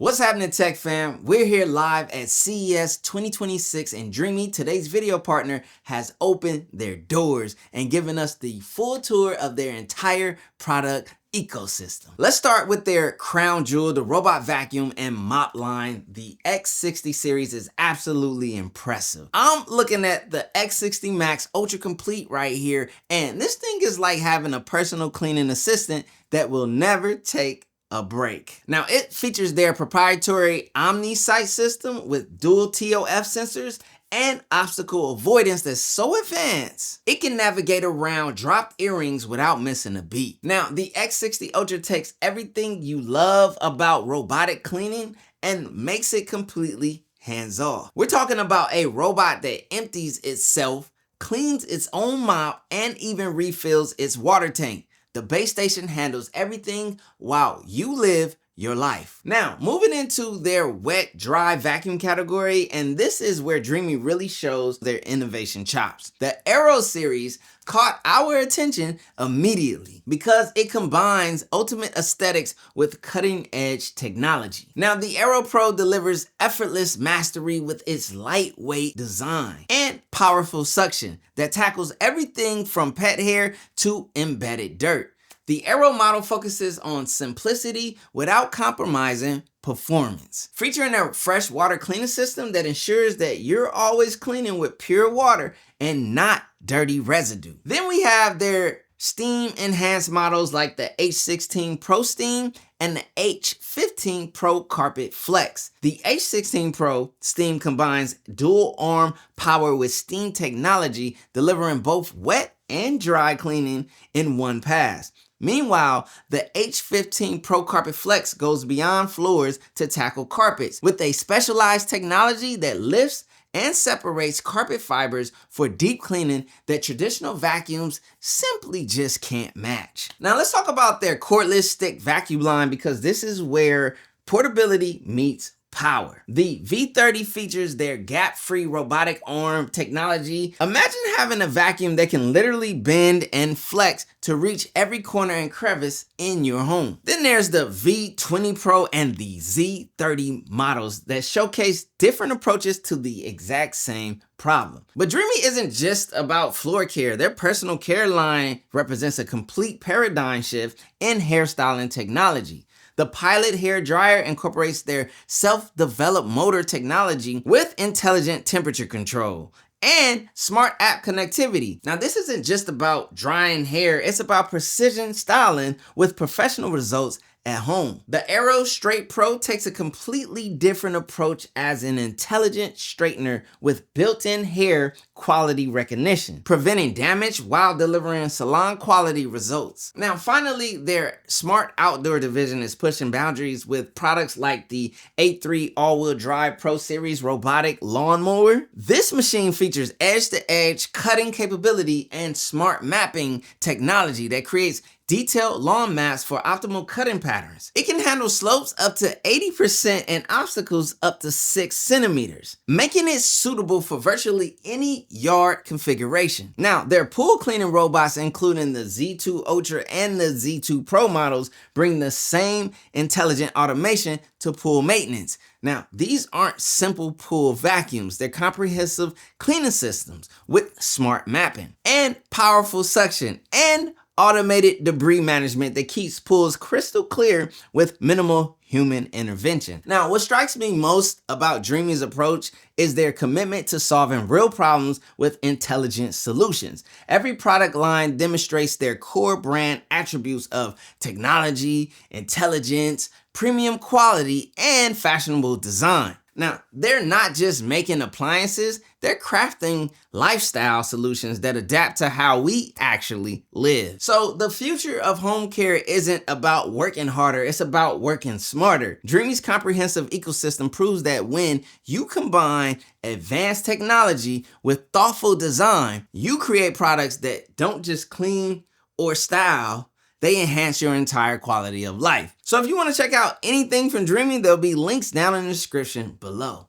What's happening, Tech Fam? We're here live at CES 2026 and DREAME, today's video partner, has opened their doors and given us the full tour of their entire product ecosystem. Let's start with their crown jewel, the robot vacuum and mop line. The X60 series is absolutely impressive. I'm looking at the X60 Max Ultra Complete right here, and this thing is like having a personal cleaning assistant that will never take a break. Now, it features their proprietary Omni Sight system with dual TOF sensors and obstacle avoidance that's so advanced, it can navigate around dropped earrings without missing a beat. Now, the X60 Ultra takes everything you love about robotic cleaning and makes it completely hands-off. We're talking about a robot that empties itself, cleans its own mop, and even refills its water tank. The base station handles everything while you live your life. Now, moving into their wet, dry vacuum category, and this is where DREAME really shows their innovation chops. The Aero series caught our attention immediately because it combines ultimate aesthetics with cutting-edge technology. Now, the Aero Pro delivers effortless mastery with its lightweight design and powerful suction that tackles everything from pet hair to embedded dirt. The Aero model focuses on simplicity without compromising performance, featuring a fresh water cleaning system that ensures that you're always cleaning with pure water and not dirty residue. Then we have their steam enhanced models like the H16 Pro Steam and the H15 Pro Carpet Flex. The H16 Pro Steam combines dual arm power with steam technology, delivering both wet and dry cleaning in one pass. Meanwhile, the H15 Pro Carpet Flex goes beyond floors to tackle carpets with a specialized technology that lifts and separates carpet fibers for deep cleaning that traditional vacuums simply just can't match. Now let's talk about their cordless stick vacuum line, because this is where portability meets power. The V30 features their gap-free robotic arm technology. Imagine having a vacuum that can literally bend and flex to reach every corner and crevice in your home. Then there's the V20 Pro and the Z30 models that showcase different approaches to the exact same problem. But DREAME isn't just about floor care. Their personal care line represents a complete paradigm shift in hairstyling technology. The Pilot hair dryer incorporates their self-developed motor technology with intelligent temperature control and smart app connectivity. Now, this isn't just about drying hair, it's about precision styling with professional results at home. The Aero Straight Pro takes a completely different approach as an intelligent straightener with built-in hair quality recognition, preventing damage while delivering salon quality results. Now, finally, their Smart Outdoor division is pushing boundaries with products like the A3 All-Wheel Drive Pro Series robotic lawnmower. This machine features edge-to-edge cutting capability and smart mapping technology that creates detailed lawn maps for optimal cutting patterns. It can handle slopes up to 80% and obstacles up to 6 centimeters, making it suitable for virtually any yard configuration. Now, their pool cleaning robots, including the Z2 Ultra and the Z2 Pro models, bring the same intelligent automation to pool maintenance. Now, these aren't simple pool vacuums. They're comprehensive cleaning systems with smart mapping and powerful suction and automated debris management that keeps pools crystal clear with minimal human intervention. Now, what strikes me most about DREAME's approach is their commitment to solving real problems with intelligent solutions. Every product line demonstrates their core brand attributes of technology, intelligence, premium quality, and fashionable design. Now, they're not just making appliances, they're crafting lifestyle solutions that adapt to how we actually live. So the future of home care isn't about working harder, it's about working smarter. DREAME's comprehensive ecosystem proves that when you combine advanced technology with thoughtful design, you create products that don't just clean or style, they enhance your entire quality of life. So if you want to check out anything from DREAME, there'll be links down in the description below.